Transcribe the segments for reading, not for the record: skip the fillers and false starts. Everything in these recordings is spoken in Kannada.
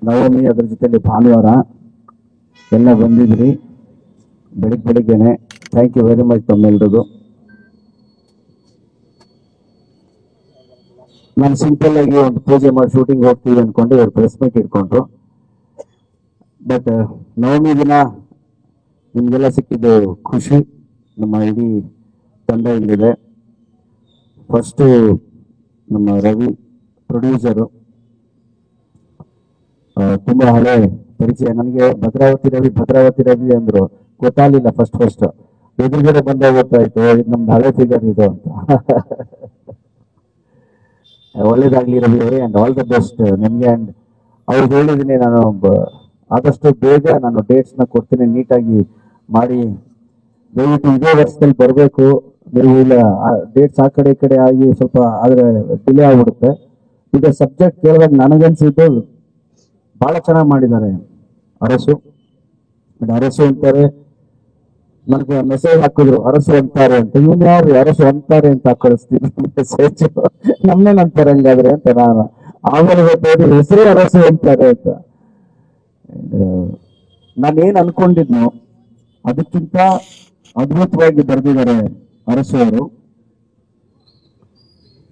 ನವಮಿ, ಅದ್ರ ಜೊತೆಲಿ ಭಾನುವಾರ ಎಲ್ಲ ಬಂದಿದ್ರಿ ಬೆಳಿಗ್ಗೆನೆ. ಥ್ಯಾಂಕ್ ಯು ವೆರಿ ಮಚ್ ತಮ್ಮೆಲ್ರಿಗೂ. ನಾನು ಸಿಂಪಲ್ ಆಗಿ ಒಂದು ಪೂಜೆ ಮಾಡಿ ಶೂಟಿಂಗ್ ಹೋಗ್ತೀವಿ ಅನ್ಕೊಂಡು ಇವ್ರು ಪ್ರೆಸ್ ಮೀಟ್ ಇಟ್ಕೊಂಡ್ರು. ಬಟ್ ನವಮಿ ದಿನ ನಿಮ್ಗೆಲ್ಲ ಸಿಕ್ಕಿದ್ದು ಖುಷಿ. ನಮ್ಮ ಇಡೀ ತಂಡ ಇಲ್ಲಿದೆ. ಫಸ್ಟು ನಮ್ಮ ರವಿ ಪ್ರೊಡ್ಯೂಸರು, ತುಂಬಾ ಹಳೆ ಪರಿಚಯ ನನಗೆ. ಭದ್ರಾವತಿ ರವಿ ಅಂದ್ರು, ಗೊತ್ತಾಗ್ಲಿಲ್ಲ ಫಸ್ಟ್ ಎದುರುಗಡೆ ಬಂದಾಗ ಗೊತ್ತಾಯ್ತು ಇದು ನಮ್ದು ಹಳೆ ಫಿಗರ್ ಇದು ಅಂತ. ಒಳ್ಳೇದಾಗ್ಲಿ ರವಿ ಅವರೇ, ಅಂಡ್ ಆಲ್ ದ ಬೆಸ್ಟ್ ನಿಮ್ಗೆ. ಅಂಡ್ ಅವ್ರಿಗೆ ಹೇಳಿದ್ದೀನಿ ನಾನು, ಆದಷ್ಟು ಬೇಗ ನಾನು ಡೇಟ್ಸ್ನ ಕೊಡ್ತೀನಿ, ನೀಟಾಗಿ ಮಾಡಿ. ದಯವಿಟ್ಟು ಇದೇ ವರ್ಷದಲ್ಲಿ ಬರಬೇಕು. ನೀವು ಇಲ್ಲ ಡೇಟ್ಸ್ ಆ ಕಡೆ ಈ ಕಡೆ ಆಗಿ ಸ್ವಲ್ಪ ಆದ್ರೆ ಡಿಲೇ ಆಗ್ಬಿಡುತ್ತೆ. ಈಗ ಸಬ್ಜೆಕ್ಟ್ ಕೇಳಿದಾಗ ನನಗನ್ಸಿದ್ದು ಬಹಳ ಚೆನ್ನಾಗಿ ಮಾಡಿದ್ದಾರೆ ಅರಸು. ಅರಸು ಅಂತಾರೆ, ನನಗೆ ಮೆಸೇಜ್ ಹಾಕಿದ್ರು ಅರಸು ಅಂತಾರೆ ಅಂತ. ಇವನ್ ಯಾರು ಅರಸು ಅಂತಾರೆ ಅಂತ ಕಳಿಸ್ತೀನಿ ಮೆಸೇಜ್, ನಮ್ನೇ ನಂತಾರೆ ಹಂಗಾದ್ರೆ ಅಂತ ನಾನು. ಆಮೇಲೆ ಗೊತ್ತಾಯ್ತು ಹೆಸರೇ ಅರಸು ಅಂತಾರೆ ಅಂತ. ನಾನೇನ್ ಅನ್ಕೊಂಡಿದ್ನು ಅದಕ್ಕಿಂತ ಅದ್ಭುತವಾಗಿ ಬರೆದಿದ್ದಾರೆ ಅರಸು ಅವರು.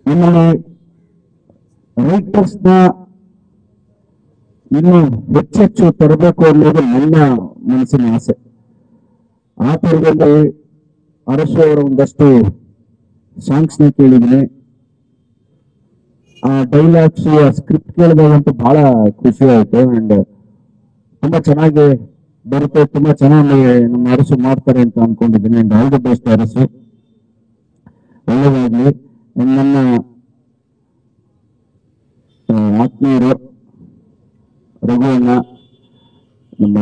ನಮ್ಮಲ್ಲಿ ರೈಟರ್ಸ್ನ ಇನ್ನು ಹೆಚ್ಚೆಚ್ಚು ತರಬೇಕು ಅನ್ನೋದು ನನ್ನ ಮನಸ್ಸಿನ ಆಸೆ. ಆ ಥರದಲ್ಲಿ ಅರಸು ಅವರ ಒಂದಷ್ಟು ಸಾಂಗ್ಸ್ನ ಕೇಳಿದ್ದೀನಿ. ಆ ಡೈಲಾಗ್ಸ್, ಆ ಸ್ಕ್ರಿಪ್ಟ್ ಕೇಳಿದಾಗಂತೂ ಬಹಳ ಖುಷಿ ಆಯ್ತು. ಅಂಡ್ ತುಂಬಾ ಚೆನ್ನಾಗಿ ಬರುತ್ತೆ, ತುಂಬಾ ಚೆನ್ನಾಗಿ ನಮ್ಮ ಅರಸು ಮಾಡ್ತಾರೆ ಅಂತ ಅನ್ಕೊಂಡಿದ್ದೀನಿ. And all the best Arasu, ಒಳ್ಳೆದಾಗ್ಲಿ. ನನ್ನ ಆತ್ಮೀಯರು ರಘುವಣ್ಣ, ನಮ್ಮ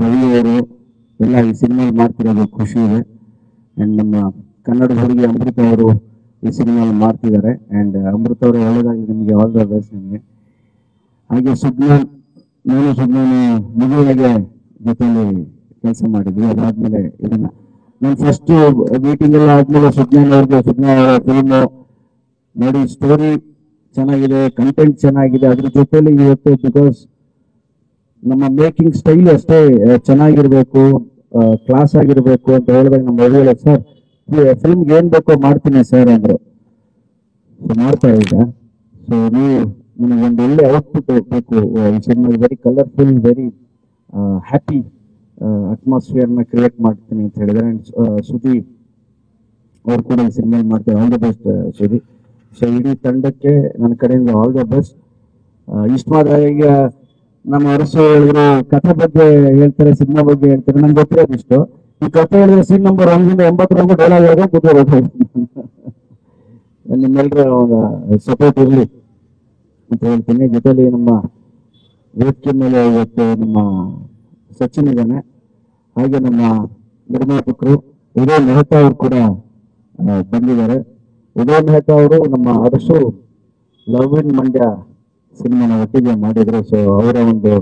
ರವಿಯವರು ಎಲ್ಲ ಈ ಸಿನಿಮಾ ಮಾಡ್ತಿರೋದು ಖುಷಿ ಇದೆ. ಅಂಡ್ ನಮ್ಮ ಕನ್ನಡ ಹುಡುಗಿ ಅಮೃತ ಅವರು ಈ ಸಿನಿಮಾ ಮಾಡ್ತಿದ್ದಾರೆ. ಅಂಡ್ ಅಮೃತ ಅವರು ಒಳ್ಳೆದಾಗಿ ನಿಮಗೆ ಆಲ್ ದ ಬೆಸ್ಟ್ ನಿಮಗೆ. ಹಾಗೆ ಸುಜ್ಞಾನ್, ಮಗುವಿಗೆ ಜೊತೆಲಿ ಕೆಲಸ ಮಾಡಿದ್ವಿ. ಅದಾದ್ಮೇಲೆ ಇದನ್ನ ನಾನು ಫಸ್ಟ್ ಮೀಟಿಂಗ್ ಎಲ್ಲ ಆದ್ಮೇಲೆ ಸುಜ್ಞಾನ್ ಅವರ ಫಿಲ್ಮ್ ನೋಡಿ, ಸ್ಟೋರಿ ಚೆನ್ನಾಗಿದೆ, ಕಂಟೆಂಟ್ ಚೆನ್ನಾಗಿದೆ, ಅದ್ರ ಜೊತೆಲಿ ಇವತ್ತು ಬಿಕಾಸ್ ನಮ್ಮ ಮೇಕಿಂಗ್ ಸ್ಟೈಲ್ ಅಷ್ಟೇ ಚೆನ್ನಾಗಿರ್ಬೇಕು, ಕ್ಲಾಸ್ ಆಗಿರ್ಬೇಕು ಅಂತ ಹೇಳಿದಾಗ ನಮ್ಮ ಮದುವೆ ಸರ್ ಫಿಲ್ಮ್ಗೆ ಏನ್ ಬೇಕೋ ಮಾಡ್ತೀನಿ ಸರ್ ಅಂದ್ರು. ಸೊ ಮಾಡ್ತಾರೆ ಈಗ. ಸೊ ನೀವು ನಿಮಗೆ ಒಂದು ಒಳ್ಳೆ ಔಟ್ಪುಟ್ ಬೇಕು ಈ cinema. Very colourful, very happy ಅಟ್ಮಾಸ್ಫಿಯರ್ನ ಕ್ರಿಯೇಟ್ ಮಾಡ್ತೀನಿ ಅಂತ ಹೇಳಿದ್ದಾರೆ. ಸುದಿ ಅವ್ರು ಕೂಡ ಈ ಸಿನಿಮಾ ಮಾಡ್ತಾರೆ. All the best Sudhi. So ಇಡೀ ತಂಡಕ್ಕೆ ನನ್ನ ಕಡೆಯಿಂದ ಆಲ್ ದ ಬೆಸ್ಟ್. ಇಷ್ಟು ಮಾತ್ರ. ಈಗ ನಮ್ಮ ಅರಸು ಹೇಳಿದ್ರು ಕಥೆ ಬಗ್ಗೆ ಹೇಳ್ತಾರೆ, ಸಿನಿಮಾ ಬಗ್ಗೆ ಹೇಳ್ತಾರೆ. ನಂಗೆ ಗೊತ್ತಿರೋದು ಇಷ್ಟು, ಈ ಕಥೆ ಹೇಳಿದ್ರೆ ಸೀನ್ ನಂಬರ್ 1 ಇಂದ 80 ಡೈಲಾಗ್ ಹೇಳಿದ್ರೆ ಕೂತ್ಕೋಬೇಕು. ನಿಮ್ಮೆಲ್ಲರ ಸಪೋರ್ಟ್ ಇರಲಿ ಅಂತ ಹೇಳ್ತೀನಿ. ಜೊತೆಲಿ ನಮ್ಮ ವೇದಿಕೆ ಮೇಲೆ ಇವತ್ತು ನಮ್ಮ ಸಚಿನ್ ಇದ್ದಾನೆ. ಹಾಗೆ ನಮ್ಮ ನಿರ್ಮಾಪಕರು ಉದಯ್ ಮೆಹ್ತಾ ಅವರು ಕೂಡ ಬಂದಿದ್ದಾರೆ. ಉದಯ್ ಮೆಹ್ತಾ ಅವರು ನಮ್ಮ ಅರಸು ಲವ್ ಇನ್ ಮಂಡ್ಯ ಸಿನಿಮಾನ ಒಟ್ಟಿಗೆ ಮಾಡಿದ್ರು. ಸೊ ಅವರ ಒಂದು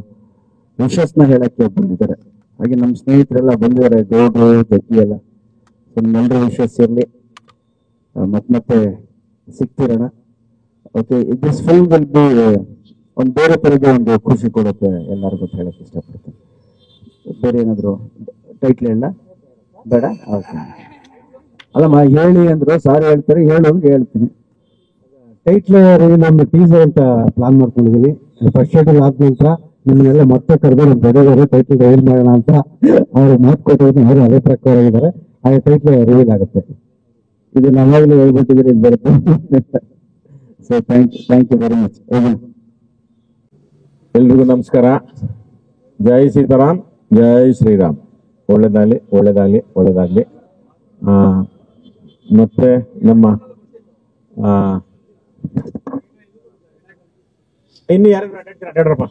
ವಿಶಸ್ನ ಹೇಳಕ್ಕೆ ಬಂದಿದ್ದಾರೆ. ಹಾಗೆ ನಮ್ಮ ಸ್ನೇಹಿತರೆಲ್ಲ ಬಂದಿದ್ದಾರೆ, ಗೌಡ್ರು, ಜಗ್ಗಿ ಎಲ್ಲ. ಸೊ ನಿಮ್ಮೆಲ್ಲರ ವಿಶಸ್ ಇರಲಿ, ಮತ್ತೆ ಸಿಗ್ತಿರೋಣ. Okay, this film will be ಒಂದು ಬೇರೆ ತರದ ಒಂದು ಖುಷಿ ಕೊಡುತ್ತೆ ಎಲ್ಲರಿಗೂ ಅಂತ ಹೇಳಕ್ ಇಷ್ಟಪಡ್ತೀನಿ. ಬೇರೆ ಏನಾದ್ರು ಟೈಟ್ಲ್ ಹೇಳ ಬೇಡ? ಓಕೆ, ಅಲ್ಲಮ್ಮ ಹೇಳಿ ಅಂದ್ರು, ಸಾರಿ ಹೇಳ್ತಾರೆ, ಹೇಳೋಂಗೆ ಹೇಳ್ತೀನಿ. ಟೈಟ್ಲ್ ನಮ್ಮ ಟೀಸರ್ ಅಂತ ಪ್ಲಾನ್ ಮಾಡ್ಕೊಂಡಿದೀವಿ. ಫಸ್ಟ್ ಶೆಡ್ಯೂಲ್ ಆದ ನಂತರ ನಿಮ್ಮನ್ನೆಲ್ಲ ಮತ್ತೆ ಕರೆದು ನಮ್ಮ ದೊಡ್ಡವರು ಟೈಟ್ಲ್ ರಿವೀಲ್ ಮಾಡೋಣ ಅಂತ ಅವರು ಮಾತು ಕೊಟ್ಟಿದ್ರು. ಅವರು ಅದೇ ಪ್ರಕಾರ ಆಗಿದ್ದಾರೆ. ಹಾಗೆ ಟೈಟ್ಲ್ ರಿವೀಲ್ ಆಗುತ್ತೆ. ಇದು ನಾವಾಗಲೂ ಹೇಳ್ಬಿಟ್ಟಿದ್ರೆ ಇದು ಬರುತ್ತೆ. So thank you very much. ಎಲ್ರಿಗೂ ನಮಸ್ಕಾರ. ಜೈ ಸೀತಾರಾಮ್, ಜೈ ಶ್ರೀರಾಮ್. ಒಳ್ಳೇದಾಗ್ಲಿ, ಒಳ್ಳೇದಾಗ್ಲಿ, ಒಳ್ಳೇದಾಗ್ಲಿ. ಮತ್ತೆ ನಮ್ಮ ಇನ್ನು ಯಾರು ಅಡ್ಡಾಡ್ರಪ್ಪ.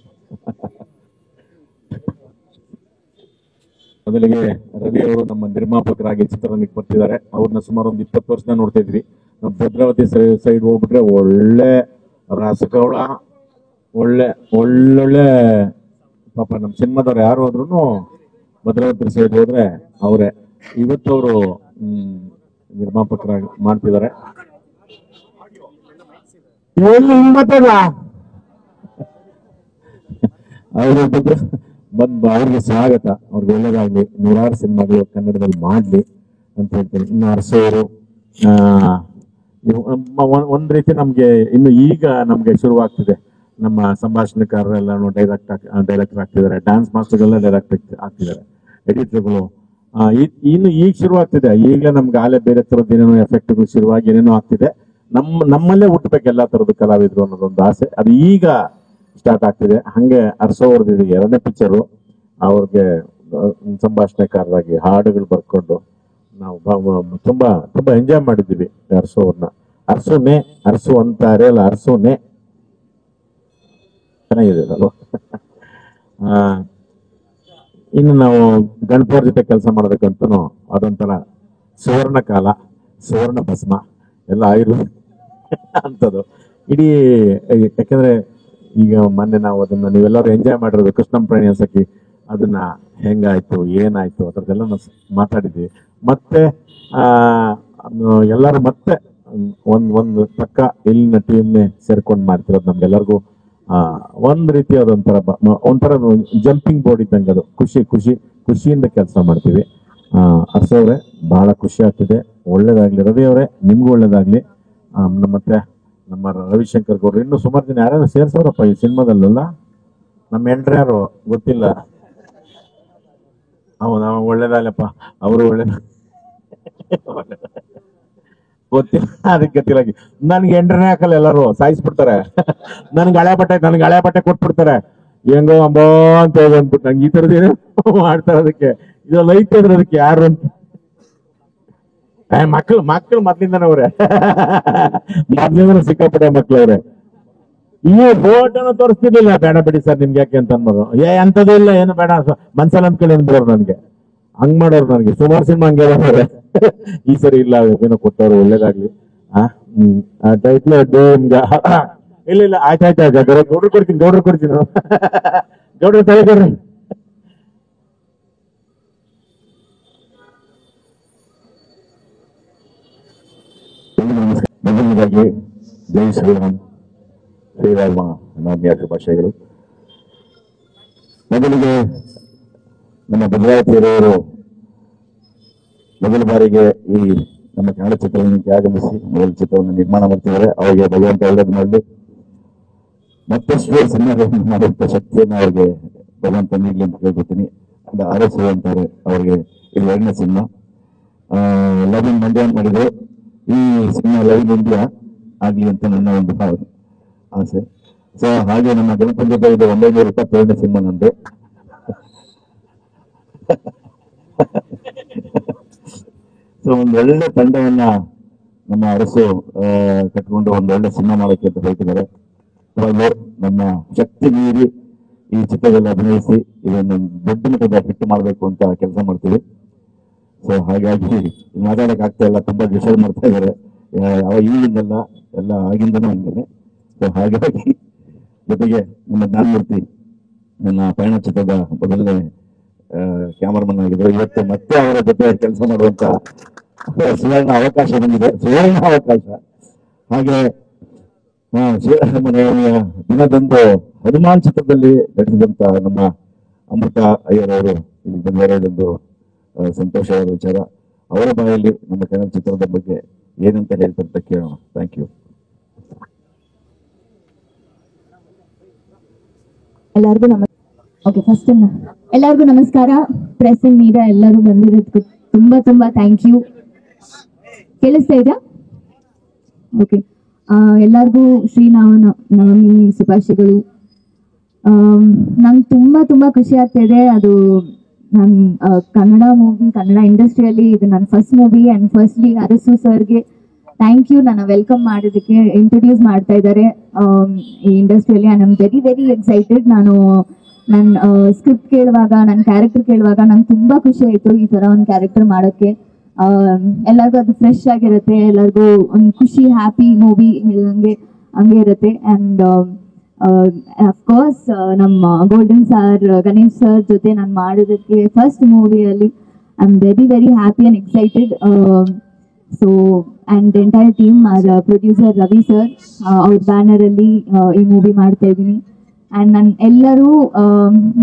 ಮೊದಲಿಗೆ ರವಿ ಅವರು ನಮ್ಮ ನಿರ್ಮಾಪಕರಾಗಿ ಚಿತ್ರರಂಗಕ್ಕೆ ಬರ್ತಿದ್ದಾರೆ. ಅವ್ರನ್ನ ಸುಮಾರು ಒಂದು 20 ವರ್ಷ ನೋಡ್ತಾ ಇದ್ವಿ. ನಮ್ಮ ಭದ್ರಾವತಿ ಸೈಡ್ ಹೋಗ್ಬಿಟ್ರೆ ಒಳ್ಳೆ ರಸಗೌಳ, ಒಳ್ಳೊಳ್ಳೆ ಪಾಪ ನಮ್ಮ ಸಿನಿಮಾದವ್ರು ಯಾರು ಹೋದ್ರು ಭದ್ರಾವತಿ ಸೈಡ್ ಹೋದ್ರೆ ಅವರೇ. ಇವತ್ತು ಅವರು ನಿರ್ಮಾಪಕರಾಗಿ ಮಾಡ್ತಿದ್ದಾರೆ. ಅವ್ರ ಬಗ್ಗೆ ಅವ್ರಿಗೆ ಸ್ವಾಗತ, ಅವ್ರಿಗೆ ಒಳ್ಳೇದಾಗ್ಲಿ, ನೂರಾರು ಸಿನಿಮಾಗಳು ಕನ್ನಡದಲ್ಲಿ ಮಾಡ್ಲಿ ಅಂತ ಹೇಳ್ತೀನಿ. ಇನ್ನು ಅರಸೋರು ಒಂದ್ ರೀತಿ ನಮ್ಗೆ ಇನ್ನು ಈಗ ನಮ್ಗೆ ಶುರುವಾಗ್ತಿದೆ. ನಮ್ಮ ಸಂಭಾಷಣೆಕಾರರೆಲ್ಲ ಡೈರೆಕ್ಟರ್ ಆಗ್ತಿದ್ದಾರೆ, ಡ್ಯಾನ್ಸ್ ಮಾಸ್ಟರ್ಗಳೆಲ್ಲ ಡೈರೆಕ್ಟರ್ ಆಗ್ತಿದ್ದಾರೆ, ಎಡಿಟರ್ಗಳು ಇನ್ನು ಈಗ ಶುರುವಾಗ್ತಿದೆ. ಈಗಲೇ ನಮ್ಗೆ ಆಲೆ ಬೇರೆ ತರದ್ದು ಏನೇನೋ ಎಫೆಕ್ಟ್ಗಳು ಶುರುವಾಗಿ ಏನೇನೋ ಆಗ್ತಿದೆ. ನಮ್ಮಲ್ಲೇ ಹುಟ್ಟಬೇಕು ಎಲ್ಲಾ ತರದ ಕಲಾವಿದ್ರು ಅನ್ನೋದೊಂದು ಆಸೆ, ಅದು ಈಗ ಸ್ಟಾರ್ಟ್ ಆಗ್ತಿದೆ. ಹಂಗೆ ಅರಸೋರ್ದು ಎರಡನೇ ಪಿಕ್ಚರು, ಅವ್ರಿಗೆ ಸಂಭಾಷಣೆಕಾರರಾಗಿ ಹಾಡುಗಳು ಬರ್ಕೊಂಡು ನಾವು ತುಂಬಾ ತುಂಬಾ ಎಂಜಾಯ್ ಮಾಡಿದ್ದೀವಿ ಅರಸೋರ್ನ. ಅರಸು ಅಂತಾರೆ ಅಲ್ಲ, ಅರಸುನೇ ಚೆನ್ನಾಗಿದೆ ಅಲ್ವಾ. ಇನ್ನು ನಾವು ಗಣಪವ್ರ ಜೊತೆ ಕೆಲಸ ಮಾಡೋದಕ್ಕಂತೂ ಅದೊಂಥರ ಸುವರ್ಣ ಕಾಲ, ಸುವರ್ಣ ಭಸ್ಮ ಎಲ್ಲ ಆಯುರ್ವೇದ ಅಂತದ್ದು ಇಡೀ. ಯಾಕಂದ್ರೆ ಈಗ ಮೊನ್ನೆ ನಾವು ಅದನ್ನ ನೀವೆಲ್ಲರೂ ಎಂಜಾಯ್ ಮಾಡಿರೋದು ಕೃಷ್ಣಂ ಪ್ರಾಣಿ ಸಖಿ, ಅದನ್ನ ಹೆಂಗಾಯ್ತು ಏನಾಯ್ತು ಅದರದೆಲ್ಲ ನಾವು ಮಾತಾಡಿದ್ವಿ. ಮತ್ತೆ ಎಲ್ಲರೂ ಮತ್ತೆ ಒಂದು ಪಕ್ಕ ಇಲ್ಲಿನ ಟೀಮ್ನೇ ಸೇರ್ಕೊಂಡು ಮಾಡ್ತಿರೋದು ನಮ್ಗೆಲ್ಲರಿಗೂ ಒಂದ್ ರೀತಿ ಒಂಥರ ಜಂಪಿಂಗ್ ಬೋರ್ಡ್ ಇದ್ದಂಗೆ. ಅದು ಖುಷಿಯಿಂದ ಕೆಲಸ ಮಾಡ್ತೀವಿ. ಅರ್ಸವ್ರೆ ಬಹಳ ಖುಷಿ ಆಗ್ತಿದೆ. ಒಳ್ಳೇದಾಗ್ಲಿ ರವಿ ಅವರೇ, ನಿಮ್ಗೂ ಒಳ್ಳೇದಾಗ್ಲಿ. ಮತ್ತೆ ನಮ್ಮ ರವಿಶಂಕರ್ ಗೌಡ್ರು ಇನ್ನು ಸುಮಾರು ಜನ ಯಾರ್ಯಾರು ಸೇರ್ಸವ್ರಪ್ಪ ಈ ಸಿನಿಮಾದಲ್ಲ. ನಮ್ಮ ಯಾರು ಗೊತ್ತಿಲ್ಲ. ಹೌದಾ, ಒಳ್ಳೇದಾಗ್ಲಪ್ಪ, ಅವರು ಒಳ್ಳೇದ ಗೊತ್ತಿಲ್ಲ, ಅದಕ್ಕೆ ಗೊತ್ತಿಲ್ಲ. ನನ್ಗೆ ಎಂಟ್ರನೇ ಹಾಕಲ್ಲ, ಎಲ್ಲರೂ ಸಾಯಿಸ್ಬಿಡ್ತಾರೆ. ನನ್ಗೆ ಹಳೆ ಬಟ್ಟೆ ಕೊಟ್ಬಿಡ್ತಾರೆ. ಹೆಂಗೋ ಅಂಬೋ ಅಂತ ಅಂದ್ಬಿಟ್ಟು ನಂಗೆ ಈ ತರದೇನು ಮಾಡ್ತಾರೆ. ಅದಕ್ಕೆ ಇದೆಲ್ಲ ಐತೆ ಅದಕ್ಕೆ ಯಾರು ಅಂತ ಮಕ್ಕಳು ಮೊದ್ಲಿಂದನವ್ರೆ ಸಿಕ್ಕಾಪಟ್ಟೆ ಮಕ್ಳವ್ರೆ. ಈ ಫೋಟೋನ ತೋರಿಸ್ತಿರ್ಲಿಲ್ಲ. ಬೇಡ ಬಿಡಿ ಸರ್ ನಿಮ್ಗೆ ಯಾಕೆ ಅಂತ ಅನ್ಬಾರು. ಅಂತದೂ ಇಲ್ಲ, ಏನು ಬೇಡ ಮನ್ಸಲ್ಲಿ ಅಂದ್ಕೊಳ್ಳಿ ಅಂದ್ಬಿಡೋರು ನನ್ಗೆ. ಹಂಗ್ ಮಾಡೋರು ನನಗೆ ಸುಮಾರು ಸಿನಿಮಾ ಹಂಗೆ ಮಾಡೋರೆ. ಈ ಸರಿ ಇಲ್ಲ, ಏನೋ ಕೊಟ್ಟವ್ರು, ಒಳ್ಳೇದಾಗ್ಲಿ. ಟೈಟ್ಲ್ ಇಲ್ಲ ಆಯ್ತಾಯ್ತು, ಗೌಡ್ರು ಕೊಡ್ತೀನಿ ಗೌಡ್ರು ತಲೆಕೊಡ್ರಿ. ಮೊದಲನೇದಾಗಿ ಜೈ ಶ್ರೀರಾಮ್, ಶ್ರೀರಾಮ ನಾಮ್ಯ ಶುಭಾಶಯಗಳು. ಮೊದಲಿಗೆ ನಮ್ಮ ಭದ್ರಾವತಿಯವರು ಮೊದಲ ಬಾರಿಗೆ ಈ ನಮ್ಮ ಕನ್ನಡ ಚಿತ್ರರಂಗಕ್ಕೆ ಆಗಮಿಸಿ ಮೊದಲ ಚಿತ್ರವನ್ನು ನಿರ್ಮಾಣ ಮಾಡ್ತಿದ್ದಾರೆ. ಅವರಿಗೆ ಭಗವಂತ ಒಳ್ಳೇದು ಮಾಡಲಿ, ಮತ್ತಷ್ಟು ಸಿನಿಮಾಗಳನ್ನು ಮಾಡುವಂತ ಶಕ್ತಿಯನ್ನು ಅವರಿಗೆ ಭಗವಂತ ನೀಡಲಿ ಅಂತ ಕೇಳ್ಕೊತೀನಿ. ಅದು ಆರಸು ಅಂತಾರೆ ಅವರಿಗೆ. ಇದು ಎರಡನೇ ಸಿನಿಮಾ. ಲವ್ ಇನ್ ಮಂಡ್ಯ ಮಾಡಿದ್ರು. ಈ ಸಿನಿಮಾ ಲವ್ ಇನ್ ಇಂಡಿಯಾ ಆಗ್ಲಿ ಅಂತ ನನ್ನ ಒಂದು ಆಸೆ. ಸೊ ಹಾಗೆ ನಮ್ಮ ಗಣಪತಿ ಜೊತೆ ಇದು 922ನೇ ಸಿನಿಮಾ ನಂದು. ಸೊ ಒಂದು ಒಳ್ಳೆ ತಂಡವನ್ನ ನಮ್ಮ ಅರಸು ಕಟ್ಕೊಂಡು ಒಂದು ಒಳ್ಳೆ ಸಿನಿಮಾ ಮಾಡೋಕೆ ಅಂತ ಹೇಳ್ತಿದ್ದಾರೆ. ನಮ್ಮ ಶಕ್ತಿ ಮೀರಿ ಈ ಚಿತ್ರದಲ್ಲಿ ಅಭಿನಯಿಸಿ ಇದನ್ನು ದೊಡ್ಡ ಮಟ್ಟದ ಹಿಟ್ ಮಾಡಬೇಕು ಅಂತ ಕೆಲಸ ಮಾಡ್ತೀವಿ. ಸೊ ಹಾಗಾಗಿ ಮಾತಾಡಕ್ ಆಗ್ತಾ ಇಲ್ಲ, ತುಂಬಾ ಡಿಸೈಡ್ ಮಾಡ್ತಾ ಇದ್ದಾರೆ. ಈಗಿಂದಲ್ಲ, ಎಲ್ಲ ಆಗಿಂದನೂ ಹಂಗೇನೆ. ಸೊ ಹಾಗಾಗಿ ಜೊತೆಗೆ ನಮ್ಮ ಜ್ಞಾನಮೂರ್ತಿ ನನ್ನ ಪಯಣ ಚಿತ್ರದ ಮೊದಲನೇ ಕ್ಯಾಮರಾಮನ್ ಆಗಿದ್ರು. ಇವತ್ತು ಮತ್ತೆ ಅವರ ಜೊತೆ ಕೆಲಸ ಮಾಡುವಂತ ಸುವರ್ಣ ಅವಕಾಶ ಬಂದಿದೆ, ಸುವರ್ಣ ಅವಕಾಶ. ಹಾಗೆ ಶ್ರೀರಾಮನವಮಿಯ ದಿನದಂದು ಹನುಮಾನ್ ಚಿತ್ರದಲ್ಲಿ ನಟಿಸಿದಂತ ನಮ್ಮ ಅಮೃತ ಅಯ್ಯರ್ ಅವರು ಇಲ್ಲಿ ಬಂದಿರೋದೊಂದು ಸಂತೋಷವಾದ ವಿಚಾರ. ಅವರ ಬಾಯಲ್ಲಿ ನಮ್ಮ ಕನ್ನಡ ಚಿತ್ರದ ಬಗ್ಗೆ ಏನಂತ ಹೇಳ್ತಂತ ಕೇಳೋಣ. Thank you. ಎಲ್ಲರಿಗೂ ನಮಸ್ಕಾರ. ಪ್ರೆಸ್ ಅಂಡ್ ಮೀಡಿಯಾ ಎಲ್ಲರೂ ಬಂದಿರೋದಕ್ಕೆ ತುಂಬಾ ತುಂಬಾ ಥ್ಯಾಂಕ್ ಯು. ಕೇಳಿಸ್ತಾ ಇದೆಯಾ? ಓಕೆ. ಎಲ್ಲರಿಗೂ ಶ್ರೀರಾಮನವಮಿ ಶುಭಾಶಯಗಳು. ನಂಗೆ ತುಂಬಾ ತುಂಬಾ ಖುಷಿ ಆಗ್ತಾ ಇದೆ. ಅದು ನನ್ನ ಕನ್ನಡ ಇಂಡಸ್ಟ್ರಿಯಲ್ಲಿ ಇದು ನನ್ನ first movie. And firstly Arasu ಸರ್ಗೆ ಥ್ಯಾಂಕ್ ಯು. ನನ್ನ ವೆಲ್ಕಮ್ ಮಾಡೋದಕ್ಕೆ ಇಂಟ್ರೊಡ್ಯೂಸ್ ಮಾಡ್ತಾ ಇದ್ದಾರೆ ಈ ಇಂಡಸ್ಟ್ರಿಯಲ್ಲಿ. I am very very excited. ನನ್ನ ಸ್ಕ್ರಿಪ್ಟ್ ಕೇಳುವಾಗ, ನನ್ನ ಕ್ಯಾರೆಕ್ಟರ್ ಕೇಳುವಾಗ ನಂಗೆ ತುಂಬಾ ಖುಷಿ ಆಯ್ತು ಈ ತರ ಒಂದು ಕ್ಯಾರೆಕ್ಟರ್ ಮಾಡೋಕ್ಕೆ. ಎಲ್ಲರಿಗೂ ಅದು ಫ್ರೆಶ್ ಆಗಿರುತ್ತೆ, ಎಲ್ಲರಿಗೂ ಒಂದು ಖುಷಿ, ಹ್ಯಾಪಿ ಮೂವಿ ಹಂಗೆ ಇರುತ್ತೆ. ಅಂಡ್ ಅಫ್ಕೋರ್ಸ್ ನಮ್ಮ ಗೋಲ್ಡನ್ ಸರ್, ಗಣೇಶ್ ಸರ್ ಜೊತೆ ನಾನು ಮಾಡೋದಕ್ಕೆ ಫಸ್ಟ್ ಮೂವಿಯಲ್ಲಿ I am very very happy and excited. So and entire team, producer Ravi sir ಅವ್ರ ಬ್ಯಾನರ್ ಅಲ್ಲಿ ಈ ಮೂವಿ ಮಾಡ್ತಾ ಇದ್ದೀನಿ. ಆ್ಯಂಡ್ ನಾನು ಎಲ್ಲರೂ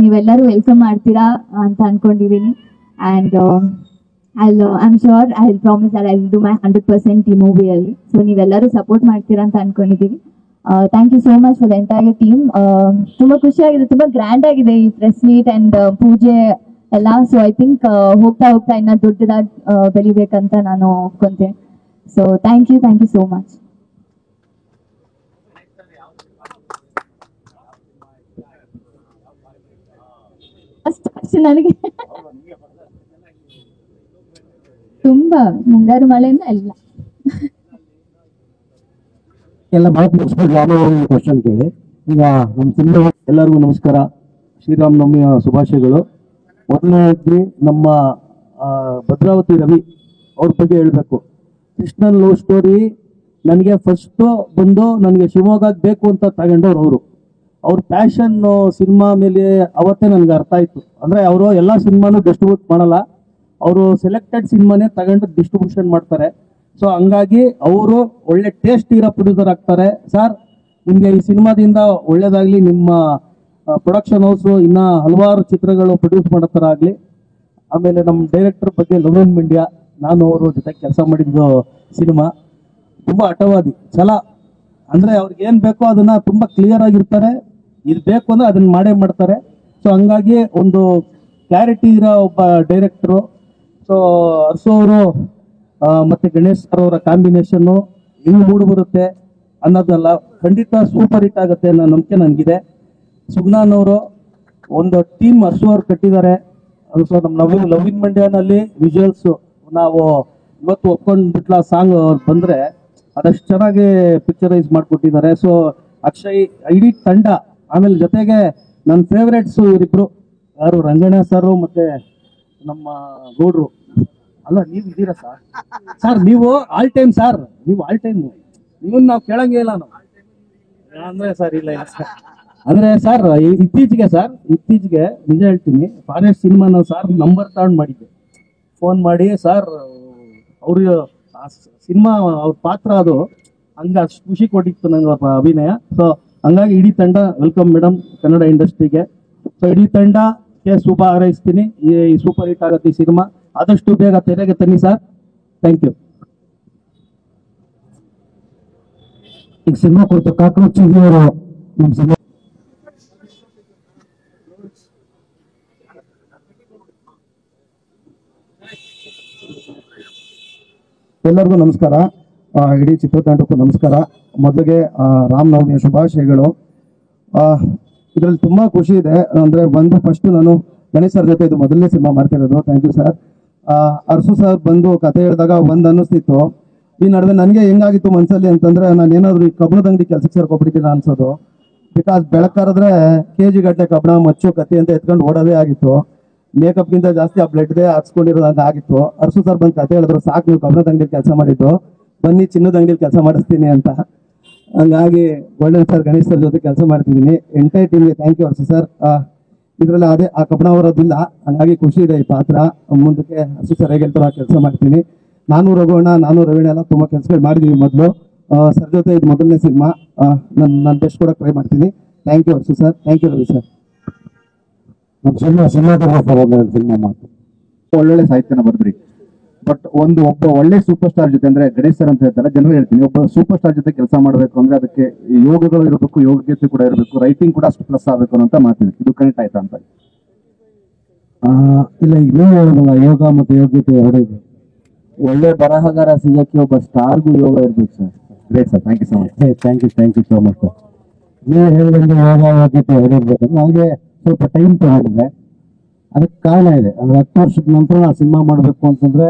ನೀವೆಲ್ಲರೂ ವೆಲ್ಕಮ್ ಮಾಡ್ತೀರಾ ಅಂತ ಅನ್ಕೊಂಡಿದ್ದೀನಿ. And I'm sure I will promise that I will do my 100% ಈ ಮೂವಿಯಲ್ಲಿ. ಸೊ ನೀವೆಲ್ಲರೂ ಸಪೋರ್ಟ್ ಮಾಡ್ತೀರಾ ಅಂತ ಅನ್ಕೊಂಡಿದ್ದೀನಿ. Thank you so much for the entire team. ತುಂಬಾ ಖುಷಿಯಾಗಿದೆ, ತುಂಬಾ ಗ್ರ್ಯಾಂಡ್ ಆಗಿದೆ ಈ ಪ್ರೆಸ್ ಮೀಟ್ ಅಂಡ್ ಪೂಜೆ ಎಲ್ಲ. ಸೊ ಐ ಥಿಂಕ್ ಹೋಗ್ತಾ ಹೋಗ್ತಾ ಇನ್ನ ದೊಡ್ಡದಾಗಿ ಬೆಳಿಬೇಕಂತ ನಾನು ಒಪ್ಕೊಂತೀನಿ. So thank you so much. ಅಷ್ಟು ನನಗೆ ತುಂಬಾ ಮುಂಗಾರು ಮಳೆಯಿಂದ ಎಲ್ಲ ಮಾತು ಮುಗಿಸ್ಬಿಟ್ಟು ರಾಮನವರಿಗೆ ಕ್ವಶನ್ ಕೇಳಿ. ಈಗ ನಮ್ಮ ಸಿನಿಮಾ ಎಲ್ಲರಿಗೂ ನಮಸ್ಕಾರ, ಶ್ರೀರಾಮನವಮಿಯ ಶುಭಾಶಯಗಳು. ಮೊದಲನೇದಾಗಿ ನಮ್ಮ ಭದ್ರಾವತಿ ರವಿ ಅವ್ರ ಬಗ್ಗೆ ಹೇಳಬೇಕು. ಕೃಷ್ಣನ್ ಲವ್ ಸ್ಟೋರಿ ನನಗೆ ಫಸ್ಟ್ ಬಂದು ನನಗೆ ಶಿವಮೊಗ್ಗಕ್ಕೆ ಬೇಕು ಅಂತ ತಗೊಂಡವ್ರು ಅವರು. ಅವ್ರ ಪ್ಯಾಷನ್ ಸಿನಿಮಾ ಮೇಲೆ ಅವತ್ತೇ ನನಗೆ ಅರ್ಥ ಆಯ್ತು. ಅಂದರೆ ಅವರು ಎಲ್ಲ ಸಿನಿಮಾನು ಡಿಸ್ಟ್ರಿಬ್ಯೂಟ್ ಮಾಡಲ್ಲ, ಅವರು ಸೆಲೆಕ್ಟೆಡ್ ಸಿನಿಮಾನೇ ತಗೊಂಡು ಡಿಸ್ಟ್ರಿಬ್ಯೂಷನ್ ಮಾಡ್ತಾರೆ. ಸೊ ಹಂಗಾಗಿ ಅವರು ಒಳ್ಳೆ ಟೇಸ್ಟ್ ಇರೋ ಪ್ರೊಡ್ಯೂಸರ್ ಆಗ್ತಾರೆ. ಸರ್ ನಿಮಗೆ ಈ ಸಿನಿಮಾದಿಂದ ಒಳ್ಳೇದಾಗಲಿ, ನಿಮ್ಮ ಪ್ರೊಡಕ್ಷನ್ ಹೌಸು ಇನ್ನ ಹಲವಾರು ಚಿತ್ರಗಳು ಪ್ರೊಡ್ಯೂಸ್ ಮಾಡೋ ಥರ ಆಗಲಿ. ಆಮೇಲೆ ನಮ್ಮ ಡೈರೆಕ್ಟರ್ ಬಗ್ಗೆ ಲವನ್ ಮಂಡ್ಯ, ನಾನು ಅವರು ಜೊತೆ ಕೆಲಸ ಮಾಡಿದ್ದು ಸಿನಿಮಾ ತುಂಬ ಹಠವಾದಿ ಛಲ. ಅಂದರೆ ಅವ್ರಿಗೆ ಏನು ಬೇಕೋ ಅದನ್ನ ತುಂಬ ಕ್ಲಿಯರ್ ಆಗಿರ್ತಾರೆ, ಇದು ಬೇಕು ಅಂದರೆ ಅದನ್ನ ಮಾಡೇ ಮಾಡ್ತಾರೆ. ಸೊ ಹಂಗಾಗಿ ಒಂದು ಕ್ಲಾರಿಟಿ ಇರೋ ಒಬ್ಬ ಡೈರೆಕ್ಟ್ರು. ಸೊ ಅರ್ಸು ಅವರು ಮತ್ತು ಗಣೇಶ್ ಸರ್ ಅವರ ಕಾಂಬಿನೇಷನ್ನು ಹೆಂಗೆ ಮೂಡು ಬರುತ್ತೆ ಅನ್ನೋದಲ್ಲ, ಖಂಡಿತ ಸೂಪರ್ ಹಿಟ್ ಆಗುತ್ತೆ ಅನ್ನೋ ನಂಬಿಕೆ ನನಗಿದೆ. ಸುಗ್ನಾನ್ ಅವರು ಒಂದು ಟೀಮ್ ಅರ್ಸು ಅವ್ರು ಕಟ್ಟಿದ್ದಾರೆ. ಅದು ಸೊ ನಮ್ಮ ಲವಿನ್ ಮಂಡ್ಯನಲ್ಲಿ ವಿಜುವಲ್ಸು ನಾವು ಇವತ್ತು ಒಪ್ಕೊಂಡ್ಬಿಟ್ಲ ಸಾಂಗ್ ಅವ್ರು ಬಂದರೆ ಅದಷ್ಟು ಚೆನ್ನಾಗಿ ಪಿಕ್ಚರೈಸ್ ಮಾಡಿಕೊಟ್ಟಿದ್ದಾರೆ. ಸೊ ಅಕ್ಷಯ್, ಇಡೀ ತಂಡ, ಆಮೇಲೆ ಜೊತೆಗೆ ನನ್ನ ಫೇವ್ರೇಟ್ಸು ಇವರಿಬ್ರು, ಯಾರು ರಂಗಣ್ಣ ಸರ್ ಮತ್ತೆ ನಮ್ಮ ಗೌಡ್ರು. ಅಲ್ಲ ನೀವು ಇದ್ದೀರಾ ಸರ್? ಸರ್ ನೀವು ಆಲ್ ಟೈಮ್ ಸರ್, ನೀವು ಆಲ್ ಟೈಮ್, ಇವನ್ ನಾವು ಕೇಳಂಗೇ ಇಲ್ಲ ನಾವು. ಅಂದ್ರೆ ಸರ್ ಇಲ್ಲ ಸರ್, ಅಂದ್ರೆ ಸರ್ ಇತ್ತೀಚೆಗೆ ನಿಜ ಹೇಳ್ತೀನಿ, ಫಾರೆಸ್ಟ್ ಸಿನಿಮಾನ ಸರ್ ನಂಬರ್ ತಗೊಂಡು ಮಾಡಿದ್ದೆ, ಫೋನ್ ಮಾಡಿ ಸರ್ ಅವ್ರ ಸಿನಿಮಾ ಅವ್ರ ಪಾತ್ರ ಅದು ಹಂಗ ಅಷ್ಟು ಖುಷಿ ಕೊಟ್ಟಿತ್ತು ನಂಗೆ ಅಭಿನಯ. ಸೊ ಹಂಗಾಗಿ ಇಡೀ ತಂಡ ವೆಲ್ಕಮ್ ಮೇಡಮ್ ಕನ್ನಡ ಇಂಡಸ್ಟ್ರಿಗೆ. ಸೊ ಇಡೀ ತಂಡಕ್ಕೆ ಶುಭ ಹಾರೈಸ್ತೀನಿ. ಈ ಸೂಪರ್ ಹಿಟ್ ಆಗುತ್ತೆ ಈ ಸಿನಿಮಾ, ಆದಷ್ಟು ಬೇಗ ತೆರೆಗೆ ತನ್ನಿ ಸರ್. Thank you. ಈಗ ಸಿನಿಮಾ ಕುರಿತು ಕಾಕ್ರೋಚ್ ಅವರು ನಮ್ಮ ಸಿನಿಮಾ ಎಲ್ಲರಿಗೂ ನಮಸ್ಕಾರ, ಇಡೀ ಚಿತ್ರತಂಡಕ್ಕೂ ನಮಸ್ಕಾರ. ಮೊದಲಿಗೆ ರಾಮನವಮಿಯ ಶುಭಾಶಯಗಳು. ಇದರಲ್ಲಿ ತುಂಬಾ ಖುಷಿ ಇದೆ. ಅಂದ್ರೆ ಬಂದು ಫಸ್ಟ್ ನಾನು ಗಣೇಶ್ ಸರ್ ಜೊತೆ ಇದು ಮೊದಲನೇ ಸಿನಿಮಾ ಮಾಡ್ತಿರೋದು. Thank you sir. Arsu sir ಬಂದು ಕತೆ ಹೇಳಿದಾಗ ಒಂದು ಅನ್ನಿಸ್ತಿತ್ತು. ಈ ನಡುವೆ ನನಗೆ ಹೆಂಗಾಗಿತ್ತು ಮನಸ್ಸಲ್ಲಿ ಅಂತಂದ್ರೆ, ನಾನು ಏನಾದ್ರು ಈ ಕಬ್ಬಣದ ಅಂಗಡಿ ಕೆಲಸಕ್ಕೆ ಸೇರ್ಕೊಬಿಟ್ಟಿದ್ದೀನ ಅನ್ಸೋದು. ಬಿಕಾಸ್ ಬೆಳಕಾದ್ರೆ KG ಗಟ್ಟಲೆ ಕಬ್ಬಣ ಮಚ್ಚು ಕತ್ತಿ ಅಂತ ಎತ್ಕೊಂಡು ಓಡೋದೇ ಆಗಿತ್ತು. ಮೇಕಪ್ಗಿಂತ ಜಾಸ್ತಿ ಆ ಬ್ಲಡ್ಗೆ ಹಾಕ್ಸ್ಕೊಂಡಿರೋದಂತ ಆಗಿತ್ತು. ಅರ್ಸು ಸರ್ ಬಂದು ಕತೆ ಹೇಳಿದ್ರು, ಸಾಕು ನೀವು ಕಬ್ಬಣದ ಅಂಗಡಿ ಕೆಲಸ ಮಾಡಿದ್ದು, ಬನ್ನಿ ಚಿನ್ನದ ಅಂಗಡಿಲಿ ಕೆಲಸ ಮಾಡಿಸ್ತೀನಿ ಅಂತ. ಹಂಗಾಗಿ ಗೋಲ್ಡನ್ ಸರ್, ಗಣೇಶ್ ಸರ್ ಜೊತೆ ಕೆಲಸ ಮಾಡ್ತಿದ್ದೀನಿ. ಎಂಟೈರ್ ಟೀಮ್ಗೆ ಥ್ಯಾಂಕ್ ಯು ಅರ್ಸು ಸರ್. ಇದರಲ್ಲಿ ಅದೇ ಆ ಕಬ್ಬಣ ಬರೋದಿಲ್ಲ, ಹಂಗಾಗಿ ಖುಷಿ ಇದೆ ಈ ಪಾತ್ರ. ಮುಂದಕ್ಕೆ ಅರ್ಸು ಸರ್ ಹೇಗೆ ಹೇಳ್ತಾರೋ ಆ ಕೆಲಸ ಮಾಡ್ತೀನಿ. ನಾನು ರಘುವಣ್ಣ, ನಾನು ರವೀಣ ಎಲ್ಲ ತುಂಬ ಕೆಲಸಗಳು ಮಾಡಿದ್ದೀವಿ ಮೊದಲು. ಸರ್ ಜೊತೆ ಇದು ಮೊದಲನೇ ಸಿನಿಮಾ. ನಾನು ಬೆಸ್ಟ್ ಕೂಡ ಟ್ರೈ ಮಾಡ್ತೀನಿ. Thank you Arsu sir. Thank you Ravi sir. ನಮ್ಮ ಸಿನಿಮಾ ಮಾತು ಒಳ್ಳೊಳ್ಳೆ ಸಾಹಿತ್ಯನ ಬರೆದ್ರಿ. ಬಟ್ ಒಬ್ಬ ಒಳ್ಳೆ ಸೂಪರ್ ಸ್ಟಾರ್ ಜೊತೆ, ಅಂದ್ರೆ ಗಣೇಶ್ ಸರ್ ಅಂತ ಹೇಳ್ತಾರೆ, ಜನರು ಹೇಳ್ತೀನಿ, ಒಬ್ಬ ಸೂಪರ್ ಸ್ಟಾರ್ ಜೊತೆ ಕೆಲಸ ಮಾಡಬೇಕು ಅಂದ್ರೆ ಅದಕ್ಕೆ ಯೋಗಗಳು ಇರಬೇಕು, ಯೋಗ್ಯತೆ ಕೂಡ ಇರಬೇಕು, ರೈಟಿಂಗ್ ಕೂಡ ಅಷ್ಟು ಪ್ಲಸ್ ಆಗಬೇಕು ಅಂತ ಮಾತಿದೆ. ಇದು ಕನೆಕ್ಟ್ ಆಯ್ತಾ ಅಂತ? ಇಲ್ಲ, ಈಗ ನೀವು ಹೇಳೋದಲ್ಲ, ಯೋಗ ಮತ್ತು ಯೋಗ್ಯತೆ ಎರಡು ಇದೆ. ಒಳ್ಳೆ ಬರಹಗಾರ ಸಿಗಕ್ಕೆ ಒಬ್ಬ ಸ್ಟಾರ್ಗೂ ಯೋಗ ಇರ್ಬೇಕು sir. Great sir, thank you so much. Thank you so much sir. ನೀವು ಹೇಳಿದಂಗೆ ಯೋಗ ಯೋಗ್ಯತೆ ಎರಡು ಇರ್ಬೇಕು. ನನಗೆ ಸ್ವಲ್ಪ ಟೈಮ್ ತಗೊಂಡಿದೆ, ಅದಕ್ಕೆ ಕಾರಣ ಇದೆ. ಅಂದ್ರೆ 10 ವರ್ಷದ ನಂತರ ನಾನು ಸಿನಿಮಾ ಮಾಡಬೇಕು ಅಂತಂದ್ರೆ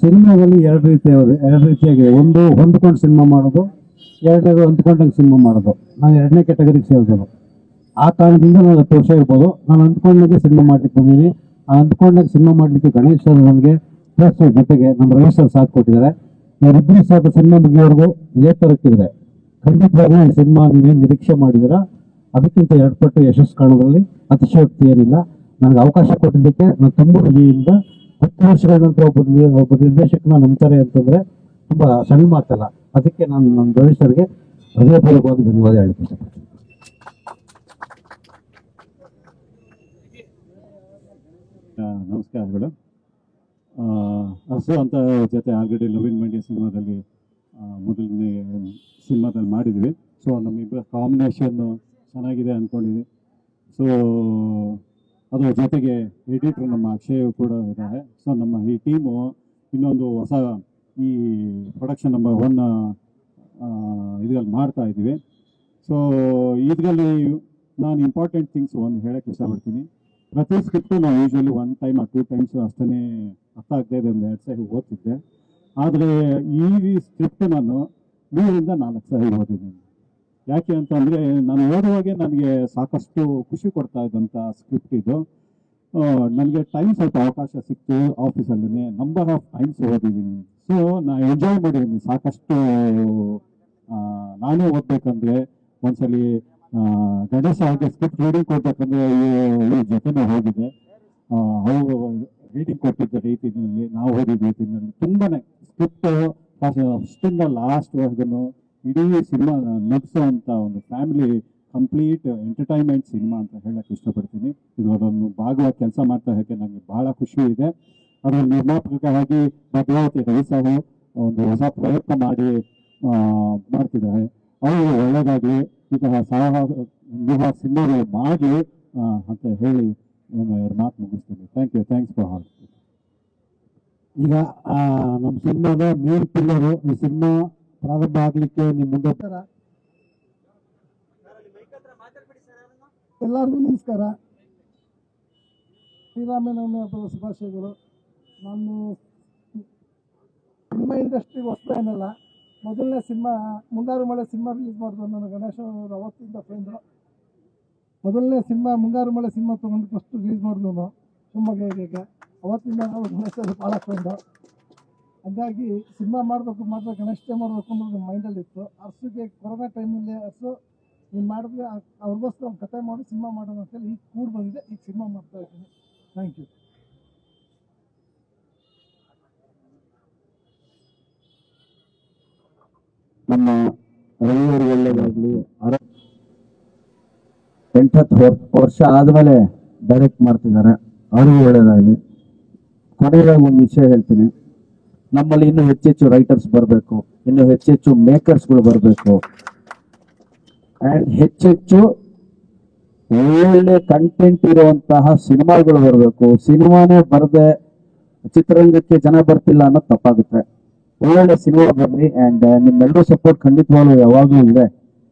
ಸಿನಿಮಾದಲ್ಲಿ ಎರಡು ರೀತಿಯಾಗಿದೆ. ಒಂದು ಹೊಂದ್ಕೊಂಡು ಸಿನಿಮಾ ಮಾಡೋದು, ಎರಡನೇದು ಹೊಂದ್ಕೊಂಡಂಗೆ ಸಿನಿಮಾ ಮಾಡೋದು. ನಾನು ಎರಡನೇ ಕೆಟಗರಿಗೆ ಸೇರಿದನು. ಆ ಕಾರಣದಿಂದ ನಾನು 10 ವರ್ಷ ಇರ್ಬೋದು. ನಾನು ಅಂದ್ಕೊಂಡಾಗೆ ಸಿನಿಮಾ ಮಾಡ್ಲಿಕ್ಕೆ ಬಂದಿದ್ದೀನಿ. ಆ ಅಂದ್ಕೊಂಡಾಗ ಸಿನಿಮಾ ಮಾಡಲಿಕ್ಕೆ ಗಣೇಶ್ ಸರ್ ನನಗೆ ಪ್ಲಸ್ ಜೊತೆಗೆ ನಮ್ಮ ರವಿ ಸರ್ ಸಾಥ್ ಕೊಟ್ಟಿದ್ದಾರೆ. ಇವರಿಬ್ಬರು ಸಾಥ ಸಿನಿಮಾ ಮುಗಿಯೋವರೆಗೂ ಇದೇ ತರಕ್ಕಿದೆ. ಖಂಡಿತವಾಗ್ಲೂ ಈ ಸಿನಿಮಾ ನೀವೇನು ನಿರೀಕ್ಷೆ ಮಾಡಿದ್ದೀರಾ ಅದಕ್ಕಿಂತ 2 ಪಟ್ಟು ಯಶಸ್ಸು ಕಾಣೋದ್ರಲ್ಲಿ ಅತಿಶಯೋಕ್ತಿ ಏನಿಲ್ಲ. ನನಗೆ ಅವಕಾಶ ಕೊಟ್ಟಿದ್ದಕ್ಕೆ ನಾನು ತುಂಬ ಹೃದಯದಿಂದ 10 ವರ್ಷಗಳ ನಂತರ ಒಬ್ಬ ನಿರ್ದೇಶಕನ ನಂಬ್ತಾರೆ ಅಂತಂದ್ರೆ ತುಂಬಾ ಸಣ್ಣ ಮಾತಲ್ಲ. ಅದಕ್ಕೆ ನಾನು ನಮ್ಮ ರವಿ ಸರ್ಗೆ ಹೃದಯಪೂರ್ವಕವಾಗಿ ಧನ್ಯವಾದ ಹೇಳ್ತೀನಿ. ನಮಸ್ಕಾರಗಳು. ಹಸು ಅಂತ ಜೊತೆ ಆಲ್ರೆಡಿ ಲವ್ ಇನ್ ಮಂಡ್ಯ ಸಿನಿಮಾದಲ್ಲಿ ಮೊದಲನೇ ಸಿನಿಮಾದಲ್ಲಿ ಮಾಡಿದ್ವಿ. ಸೊ ನಮ್ಮಿಬ್ಬರ ಕಾಂಬಿನೇಷನ್ನು ಚೆನ್ನಾಗಿದೆ ಅಂದ್ಕೊಂಡಿದ್ವಿ. ಸೊ ಅದರ ಜೊತೆಗೆ ಎಡಿಟ್ರು ನಮ್ಮ ಅಕ್ಷಯ್ ಕೂಡ ಇದ್ದಾರೆ. ಸೊ ನಮ್ಮ ಈ ಟೀಮು ಇನ್ನೊಂದು ಹೊಸ ಈ ಪ್ರೊಡಕ್ಷನ್ ನಂಬರ್ 1 ಇದರಲ್ಲಿ ಮಾಡ್ತಾ ಇದ್ದೀವಿ. ಸೊ ಇದರಲ್ಲಿ ನಾನು ಇಂಪಾರ್ಟೆಂಟ್ ಥಿಂಗ್ಸ್ ಒಂದು ಹೇಳೋಕ್ಕೆ ಇಷ್ಟಪಡ್ತೀನಿ. ಪ್ರತಿ ಸ್ಕ್ರಿಪ್ಟು ನಾವು ಯೂಶ್ವಲಿ 1 ಟೈಮ್ or 2 ಟೈಮ್ಸ್ ಅಷ್ಟೇ ಅರ್ಥ ಆಗದೆ ಇದೆ, ಒಂದು 2 ಸಾರಿ ಓದ್ತಿದ್ದೆ. ಆದರೆ ಈ ಸ್ಕ್ರಿಪ್ಟ್ ನಾನು 3ರಿಂದ 4 ಸಾರಿ ಓದಿದ್ದೀನಿ. ಯಾಕೆ ಅಂತಂದರೆ ನಾನು ಓದುವಾಗೆ ನನಗೆ ಸಾಕಷ್ಟು ಖುಷಿ ಕೊಡ್ತಾ ಇದ್ದಂಥ ಸ್ಕ್ರಿಪ್ಟ್ ಇದು. ನನಗೆ ಟೈಮ್ ಸ್ವಲ್ಪ ಅವಕಾಶ ಸಿಕ್ತು ಆಫೀಸಲ್ಲೇ, ನಂಬರ್ ಆಫ್ ಟೈಮ್ಸ್ ಓದಿದ್ದೀನಿ. ಸೊ ನಾನು ಎಂಜಾಯ್ ಮಾಡಿದ್ದೀನಿ ಸಾಕಷ್ಟು. ನಾನೇ ಓದಬೇಕಂದ್ರೆ ಒಂದ್ಸಲಿ ಗಣೇಶ ಅವ್ರಿಗೆ ಸ್ಕ್ರಿಪ್ಟ್ ರೀಡಿಂಗ್ ಕೊಡ್ಬೇಕಂದ್ರೆ ಈ ಜೊತೆನೇ ಹೋಗಿದೆ. ಅವರು ರೀಡಿಂಗ್ ಕೊಟ್ಟಿದ್ದ ರೀತಿಯಲ್ಲಿ ನಾವು ಓದಿದ ರೀತಿಯಲ್ಲಿ ತುಂಬಾ ಸ್ಕ್ರಿಪ್ಟ್ ಫಸ್ಟಿಂದ ಲಾಸ್ಟ್ವರೆಗೂ ಇಡೀ ಸಿನಿಮಾ ನಗಿಸೋವಂಥ ಒಂದು ಫ್ಯಾಮಿಲಿ ಕಂಪ್ಲೀಟ್ ಎಂಟರ್ಟೈನ್ಮೆಂಟ್ ಸಿನಿಮಾ ಅಂತ ಹೇಳಕ್ಕೆ ಇಷ್ಟಪಡ್ತೀನಿ. ಇದು ಅದನ್ನು ಭಾಗವಾಗಿ ಕೆಲಸ ಮಾಡ್ತಾ ಇರೋಕ್ಕೆ ನನಗೆ ಭಾಳ ಖುಷಿ ಇದೆ. ಅದರ ನಿರ್ಮಾಪಕರಾಗಿ ಭದ್ರಾವತಿ ರವಿ ಸಾಹು ಒಂದು ಹೊಸ ಪ್ರಯತ್ನ ಮಾಡ್ತಿದ್ದಾರೆ. ಅವರು ಒಳ್ಳೆಯದಾಗಲಿ ಈ ಥರ ಸಿನಿಮಾಗಳು ಮಾಡಲಿ ಅಂತ ಹೇಳಿ ನಾನು 2 ಮಾತು ಮುಗಿಸ್ತೀನಿ. Thanks for all. ಈಗ ನಮ್ಮ ಸಿನಿಮಾದ ಮೇನ್ ಪಿಲ್ಲರು, ಈ ಸಿನಿಮಾ ಪ್ರಾರಂಭ ಆಗಲಿಕ್ಕೆ ನಿಮ್ಮ ಮುಂದೆ ಎಲ್ಲರಿಗೂ ನಮಸ್ಕಾರ. ಶ್ರೀರಾಮನವಮಿ ಹಬ್ಬದ ಶುಭಾಶಯಗಳು. ನಾನು ಸಿನಿಮಾ ಇಂಡಸ್ಟ್ರಿಗೆ ಹೊಸ್ತಾ ಏನಲ್ಲ, ಮೊದಲನೇ ಸಿನಿಮಾ ಮುಂಗಾರು ಮಳೆ ಸಿನಿಮಾ ರಿಲೀಸ್ ಮಾಡಿದ್ರು ನಾನು ಗಣೇಶ ಅವರು ಅವತ್ತಿಂದ ಫ್ರೆಂಡು. ಮೊದಲನೇ ಸಿನಿಮಾ ಮುಂಗಾರು ಮಳೆ ಸಿನಿಮಾ ತೊಗೊಂಡು ಫಸ್ಟ್ ರಿಲೀಸ್ ಮಾಡಿದ್ರು ಶಿವಮೊಗ್ಗ ಏರಿಯಾಗೆ. ಅವತ್ತಿಂದ ನಾವು ಗಣೇಶ ಭಾಳ ಫ್ರೆಂಡು. ಹಾಗಾಗಿ ಸಿನಿಮಾ ಮಾಡಬೇಕು ಗಣೇಶ ಮಾಡಬೇಕು ಅನ್ನೋದು ನಮ್ಮ ಮೈಂಡಲ್ಲಿತ್ತು. ಅರ್ಸುಗೆ ಕೊರೋನಾ ಟೈಮಲ್ಲಿ ಅರ್ಸು ನೀನು ಮಾಡಿದ್ರೆ ಅವ್ರಿಗೋಸ್ಕರ ಒಂದು ಕತೆ ಮಾಡಿ ಸಿನಿಮಾ ಮಾಡೋಣ ಅಂತೇಳಿ ಈಗ ಕೂಡ ಬಂದಿದೆ. ಈಗ ಸಿನಿಮಾ ಮಾಡ್ತಾ ಇದ್ದೀನಿ. Thank you. ನಮ್ಮ ರವಿಯವರು ಒಳ್ಳೇದಾಗಲಿ. 8 ವರ್ಷ ಆದಮೇಲೆ ಡೈರೆಕ್ಟ್ ಮಾಡ್ತಿದ್ದಾರೆ, ಅವ್ರಿಗೂ ಒಳ್ಳೇದಾಗಲಿ. ಕೊನೆಯದಾಗಿ ಒಂದು ವಿಷಯ ಹೇಳ್ತೀನಿ, ನಮ್ಮಲ್ಲಿ ಇನ್ನೂ ಹೆಚ್ಚೆಚ್ಚು ರೈಟರ್ಸ್ ಬರಬೇಕು, ಇನ್ನೂ ಹೆಚ್ಚೆಚ್ಚು ಮೇಕರ್ಸ್ಗಳು ಬರಬೇಕು, ಆ್ಯಂಡ್ ಹೆಚ್ಚೆಚ್ಚು ಒಳ್ಳೆ ಕಂಟೆಂಟ್ ಇರುವಂತಹ ಸಿನಿಮಾಗಳು ಬರಬೇಕು. ಸಿನಿಮಾನೇ ಬರದೆ ಚಿತ್ರರಂಗಕ್ಕೆ ಜನ ಬರ್ತಿಲ್ಲ ಅನ್ನೋದು ತಪ್ಪಾಗುತ್ತೆ. ಒಳ್ಳೊಳ್ಳೆ ಸಿನಿಮಾ ಬರಲಿ. ಆ್ಯಂಡ್ ನಿಮ್ಮೆಲ್ಲರೂ ಸಪೋರ್ಟ್ ಖಂಡಿತವಾಗ್ಲೂ ಯಾವಾಗಲೂ ಇದೆ,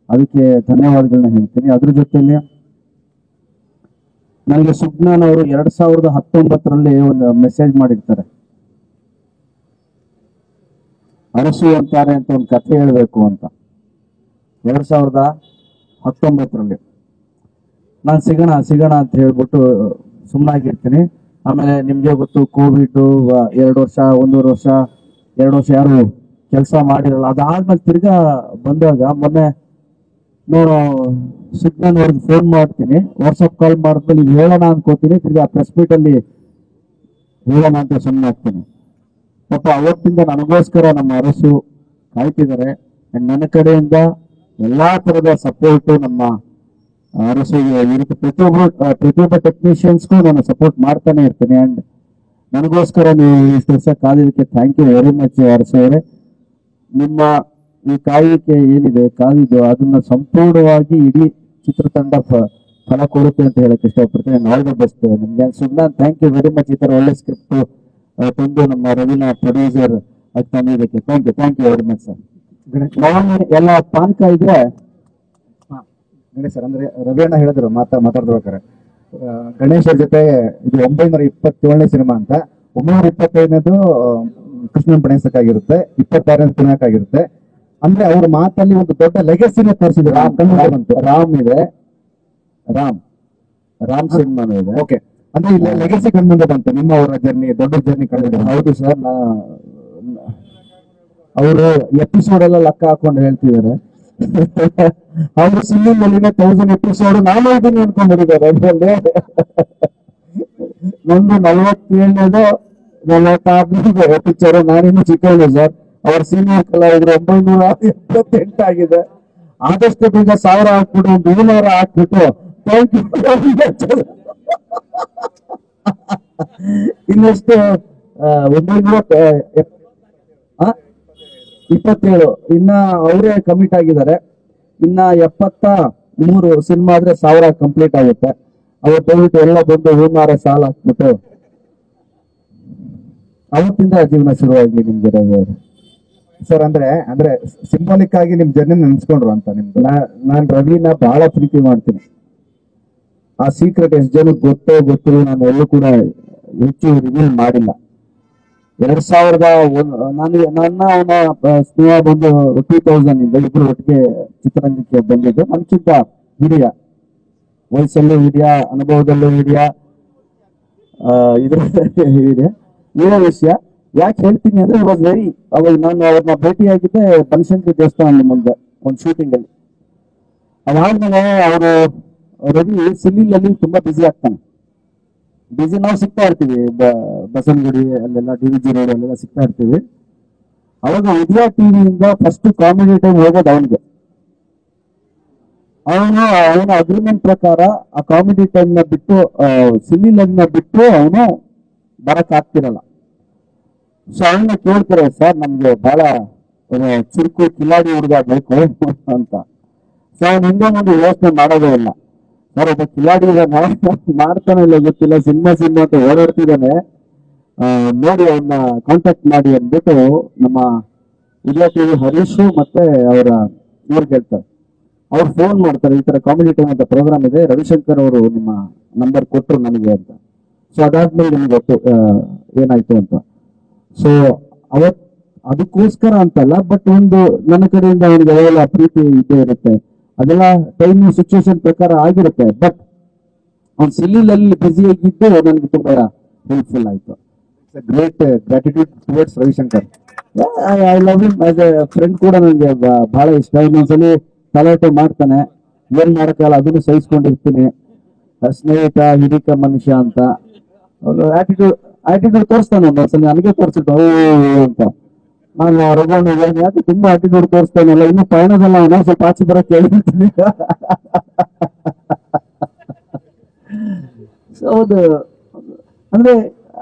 ಅದಕ್ಕೆ ಧನ್ಯವಾದಗಳನ್ನ ಹೇಳ್ತೀನಿ. ಅದ್ರ ಜೊತೆಯಲ್ಲಿ ನನಗೆ ಸುಜ್ಞಾನ್ ಅವರು 2019ರಲ್ಲಿ ಒಂದು ಮೆಸೇಜ್ ಮಾಡಿರ್ತಾರೆ, ಅರಸು ಅಂತಾರೆ ಅಂತ ಒಂದು ಕಥೆ ಹೇಳಬೇಕು ಅಂತ. 2019ರಲ್ಲಿ ನಾನು ಸಿಗೋಣ ಅಂತ ಹೇಳ್ಬಿಟ್ಟು ಸುಮ್ಮನಾಗಿರ್ತೀನಿ. ಆಮೇಲೆ ನಿಮ್ಗೆ ಗೊತ್ತು, ಕೋವಿಡ್ 2 ವರ್ಷ 1.5 ವರ್ಷ 2 ವರ್ಷ ಯಾರು ಕೆಲಸ ಮಾಡಿರಲ್ಲ. ಅದಾದ್ಮೇಲೆ ತಿರ್ಗಾ ಬಂದಾಗ ಮೊನ್ನೆ ನಾನು ಸುಜ್ಞಾನ್ ಅವ್ರಿಗೆ ಫೋನ್ ಮಾಡ್ತೀನಿ, ವಾಟ್ಸಪ್ ಕಾಲ್ ಮಾಡಿದ್ಮೇಲೆ ಇದು ಹೇಳೋಣ ಅನ್ಕೋತೀನಿ, ತಿರ್ಗಾ ಪ್ರೆಸ್ ಮೀಟಲ್ಲಿ ಹೇಳೋಣ ಅಂತ ಸುಮ್ಮನೆ ಆಗ್ತೀನಿ. ಪಾಪ ಅವತ್ತಿಂದ ನನಗೋಸ್ಕರ ನಮ್ಮ ಅರಸು ಕಾಯ್ತಿದ್ದಾರೆ. ನನ್ನ ಕಡೆಯಿಂದ ಎಲ್ಲಾ ತರದ ಸಪೋರ್ಟು ನಮ್ಮ ಅರಸಿಗೆ ಇರುತ್ತೆ. ಪ್ರತಿಯೊಬ್ಬ ಟೆಕ್ನಿಷಿಯನ್ಸ್ಗೂ ನಾನು ಸಪೋರ್ಟ್ ಮಾಡ್ತಾನೆ ಇರ್ತೀನಿ. ಅಂಡ್ ನನಗೋಸ್ಕರ ನೀವು ಇಷ್ಟು ವರ್ಷ ಕಾದಿದ್ದಕ್ಕೆ thank you very much Arasu ಅವರೇ. ನಿಮ್ಮ ಈ ಕಾಯಿಕೆ ಏನಿದೆ ಕಾದಿದ್ದು ಅದನ್ನ ಸಂಪೂರ್ಣವಾಗಿ ಇಡೀ ಚಿತ್ರತಂಡ ಫಲ ಕೊಡುತ್ತೆ ಅಂತ ಹೇಳಕ್ ಇಷ್ಟಪಡ್ತೀನಿ. ಆಲ್ ದ ಬೆಸ್ಟ್ ನಿಮ್ಗೆ. Sujnan thank you very much. ಈ ತರ ಒಳ್ಳೆ ಸ್ಕ್ರಿಪ್ಟ್ ತಂದು ನಮ್ಮ ರವಿನ ಪ್ರೊಡ್ಯೂಸರ್ ಅದು ತಂದಿದ್ದಕ್ಕೆ thank you very much sir. ಎಲ್ಲ ಪಾನ್ಕ ಇದ್ರೆ ಗಣೇಶ್ ಸರ್ ಅಂದ್ರೆ ರವಿಯಣ್ಣ ಹೇಳಿದ್ರು ಮಾತಾಡ್ಬೇಕಾರೆ ಗಣೇಶ್ ಅವ್ರ ಜೊತೆ ಇದು 927ನೇ ಸಿನಿಮಾ ಅಂತ. 925ನೇದು ಕೃಷ್ಣನ್ ಪಣೇಸಕ್ಕಾಗಿರುತ್ತೆ, 26ನೇ ಪುಣ್ಯಕ್ಕಾಗಿರುತ್ತೆ. ಅಂದ್ರೆ ಅವ್ರ ಮಾತಲ್ಲಿ ಒಂದು ದೊಡ್ಡ ಲೆಗಸಿನ ತೋರಿಸಿದ್ರು. ರಾಮ್ ಇದೆ, ರಾಮ್ ಸಿನಿಮಾನು ಇದೆ. ಓಕೆ, ಅಂದ್ರೆ ಇಲ್ಲಿ ಲೆಗಸಿ ಕಣ್ಮುಂದೆ ಬಂತು ನಿಮ್ಮ ಅವರ ಜರ್ನಿ, ದೊಡ್ಡ ಜರ್ನಿ ಕಂಡು. ಹೌದು ಸರ್. ಅವರು ಎಪಿಸೋಡ್ ಎಲ್ಲ ಲೆಕ್ಕ ಹಾಕೊಂಡು ಹೇಳ್ತಿದ್ದಾರೆ. ಅವರು ಸಿನಿಮಾ 1000 ಎಪಿಸೋಡ್ ನಾನು ಇದನ್ನು ಅನ್ಕೊಂಡಿದ್ದಾರೆ. ನಂದು 47ನೇದು 46ನೇದು ಪಿಕ್ಚರ್. ನಾನಿನ್ನು ಚಿಕ್ಕವನು ಸರ್. ಅವ್ರ ಸೀನಿಯರ್ ಕಲಾವಿದರು 978 ಆಗಿದೆ. ಆದಷ್ಟು ಬೇಗ 1000 ಹಾಕ್ಬಿಟ್ಟು 1000 ಹಾಕ್ಬಿಟ್ಟು ಥ್ಯಾಂಕ್ ಯು. ಇನ್ನೆಷ್ಟು 27 ಇನ್ನ ಅವರೇ ಕಮಿಟ್ ಆಗಿದ್ದಾರೆ. ಇನ್ನ 73 ಸಿನಿಮಾ ಆದ್ರೆ 1000 ಕಂಪ್ಲೀಟ್ ಆಗುತ್ತೆ. ಅವತ್ತು ದಯವಿಟ್ಟು ಎಲ್ಲ ಬಂದು ಹೂಮಾರ ಸಾಲ ಹಾಕ್ಬಿಟ್ಟು ಅವತ್ತಿಂದ ಜೀವನ ಶುರುವಾಗ್ಲಿ ನಿಮ್ಗೆ. ಸರ್ ಅಂದ್ರೆ ಸಿಂಬಾಲಿಕ್ ಆಗಿ ನಿಮ್ ಜರ್ನಿ ನೆನ್ಸ್ಕೊಂಡ್ರು ಅಂತ ನಿಮ್ದು. ನಾನ್ ರವಿನ ಬಹಳ ಪ್ರೀತಿ ಮಾಡ್ತೀನಿ. ಆ ಸೀಕ್ರೆಟ್ ಎಷ್ಟು ಜನಕ್ಕೆ ಗೊತ್ತಿಲ್ಲ, ನಾನು ಎಲ್ಲೂ ಕೂಡ ಹೆಚ್ಚು ರಿವೀಲ್ ಮಾಡಿಲ್ಲ. 2001 ನನ್ನ ಅವನ ಸ್ನೇಹ ಬಂದು 2000 ಇಂದ ಇಬ್ರು ಒಟ್ಟಿಗೆ ಚಿತ್ರರಂಗಕ್ಕೆ ಬಂದಿದ್ದು. ನನ್ಕಿಂತ ಹಿರಿಯ, ವಯಸ್ಸಲ್ಲೂ ಹಿರಿಯ, ಅನುಭವದಲ್ಲೂ ಹಿರಿಯ, ಹಿರಿಯ. ಏನೋ ವಿಷಯ ಯಾಕೆ ಹೇಳ್ತೀನಿ ಅಂದ್ರೆ ವಾಸ್ ವೆರಿ, ಅವಾಗ ನಾನು ಅವ್ರನ್ನ ಭೇಟಿಯಾಗಿದ್ದೆ ಬನಶಂಕರಿ ದೇವಸ್ಥಾನದ ಮುಂದೆ ಒಂದು ಶೂಟಿಂಗ್ ಅಲ್ಲಿ. ಅದಾದ್ಮೇಲೆ ಅವರು ರವಿ ಸಿಲ್ಲಿಲಲ್ಲಿ ತುಂಬಾ ಬ್ಯುಸಿ ಆಗ್ತಾನೆ. ಬ್ಯುಸಿ ನಾವು ಸಿಗ್ತಾ ಇರ್ತೀವಿ, ಬಸವನಗುಡಿ ಅಲ್ಲೆಲ್ಲ DVG ರೋಡ್ ಅಲ್ಲೆಲ್ಲ ಸಿಗ್ತಾ ಇರ್ತೀವಿ. ಅವಾಗ ಉದಯ ಟಿವಿಯಿಂದ ಫಸ್ಟ್ ಕಾಮಿಡಿ ಟೈಮ್ ಹೋಗೋದು ಅವನಿಗೆ. ಅವನ ಅಗ್ರಿಮೆಂಟ್ ಪ್ರಕಾರ ಆ ಕಾಮಿಡಿ ಟೈಮ್ ನ ಬಿಟ್ಟು ಸಿಲ್ಲಿಲನ್ನ ಬಿಟ್ಟು ಅವನು ಬರಕ್ ಆಗ್ತಿರಲ್ಲ. ಸೊ ಅವನ್ನ ಕೇಳ್ತಾರೆ, ಸರ್ ನಮ್ಗೆ ಬಹಳ ಚುರುಕು ಕಿಲಾಡಿ ಹುಡುಗ ಬೇಕು ಅಂತ. ಸೊ ಅವ್ನ ಹಿಂದೆ ಮುಂದೆ ಯೋಚನೆ ಮಾಡೋದೇ ಇಲ್ಲ. ಸರ್ ಒಬ್ಬ ಕಿಲಾಡಿ ಮಾಡ್ತಾನೆ ಇಲ್ಲ ಗೊತ್ತಿಲ್ಲ, ಸಿನಿಮಾ ಅಂತ ಓಡಾಡ್ತಿದ್ದಾನೆ, ನೋಡಿ ಅವನ್ನ ಕಾಂಟ್ಯಾಕ್ಟ್ ಮಾಡಿ ಅಂದ್ಬಿಟ್ಟು ನಮ್ಮ ಉದಯ ಟಿವಿ ಹರೀಶ್ ಮತ್ತೆ ಅವರ ಇವ್ರು ಹೇಳ್ತಾರೆ. ಅವ್ರು ಫೋನ್ ಮಾಡ್ತಾರೆ, ಈ ತರ ಕಾಮಿಡಿ ಟೈಮ್ ಅಂತ ಪ್ರೋಗ್ರಾಮ್ ಇದೆ, ರವಿಶಂಕರ್ ಅವರು ನಿಮ್ಮ ನಂಬರ್ ಕೊಟ್ಟರು ನನಗೆ ಅಂತ. ಸೊ ಅದಾದ್ಮೇಲೆ ನಿಮ್ಗೆ ಗೊತ್ತು ಏನಾಯ್ತು ಅಂತ. ಸೊ ಅದಕ್ಕೋಸ್ಕರ ಅಂತಲ್ಲ, ಬಟ್ ಒಂದು ನನ್ನ ಕಡೆಯಿಂದ ಅವನಿಗೆ ಅವೆಲ್ಲ ಪ್ರೀತಿ ಇದ್ದೇ ಇರುತ್ತೆ. ಅದೆಲ್ಲ ಟೈಮ್ ಸಿಚುವೇಶನ್ ಪ್ರಕಾರ ಆಗಿರುತ್ತೆ. ಬಟ್ ಅವ್ನು ಸಿಲ್ಲಿಲಲ್ಲಿ ಬ್ಯುಸಿ ಆಗಿದ್ದು ನನಗೆ ತುಂಬಾ ಹೆಲ್ಪ್ಫುಲ್ ಆಯ್ತು. Great gratitude towards Ravishankar. I love him as A friend ಕೂಡ ನನಗೆ ಬಹಳ ಇಷ್ಟ. ಇನ್ನೊಂದ್ಸಲಿ ತಲಾಟೆ ಮಾಡ್ತಾನೆ, ಏನ್ ಮಾಡಕ್ಕಲ್ಲ ಅದನ್ನು ಸಹಿಸ್ಕೊಂಡಿರ್ತೀನಿ. ಸ್ನೇಹಿತ, ಹಿರಿಕ ಮನುಷ್ಯ ಅಂತ ಆಟಿಟ್ಯೂಡ್ ತೋರಿಸ್ತಾನೆ. ಒಂದೊಂದ್ಸಲಿ ನನಗೆ ತೋರಿಸಿದ್ದು ಅಂತ ನಾನು ರಘುವಣ್ಣ ಹೇಳಿದೆ, ಯಾಕೆ ತುಂಬಾ ಆಟಿಟ್ಯೂಡ್ ತೋರಿಸ್ತಾನಲ್ಲ, ಇನ್ನು ಪಯಣದಲ್ಲ ಅವನ ಸ್ವಲ್ಪ ಆಚೆ ಬರಕ್ಕೆ ಹೇಳಿರ್ತೀನಿ. ಹೌದು, ಅಂದ್ರೆ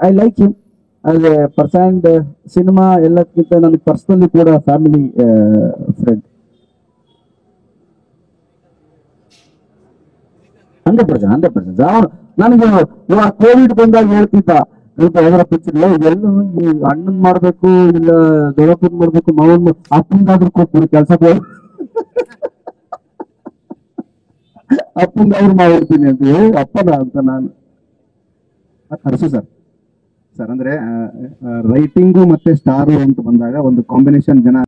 I like him as A person. Cinema ಎಲ್ಲಕ್ಕಿಂತ ನನಗೆ ಪರ್ಸನಲಿ ಕೂಡ ಫ್ಯಾಮಿಲಿ ಫ್ರೆಂಡ್. 100%. ನನಗೆ ಇವಾಗ ಕೋವಿಡ್ ಬಂದಾಗ ಹೇಳ್ತಿದ್ದ, ಅದರ ಪಿಕ್ಚರ್ ಎಲ್ಲೂ ಈ ಅಣ್ಣನ್ ಮಾಡ್ಬೇಕು, ಇಲ್ಲ ದೊಡ್ಡಪ್ಪನ್ ಮಾಡ್ಬೇಕು, ಮಾವನ್ ಅಪ್ಪಂಗಾದ್ರೂ ಕೊಟ್ಬಿಡು ಕೆಲ್ಸಕ್ಕೆ, ಅಪ್ಪಂಗಾದ್ರೂ ಮಾಡಿರ್ತೀನಿ ಅಂತ ಹೇಳಿ ಅಪ್ಪನ ಅಂತ ನಾನು. ಹರ್ಷು ಸರ್ ಅಂದ್ರೆ ರೈಟಿಂಗು ಮತ್ತೆ ಸ್ಟಾರು ಅಂತ ಬಂದಾಗ ಒಂದು ಕಾಂಬಿನೇಷನ್ ಜನ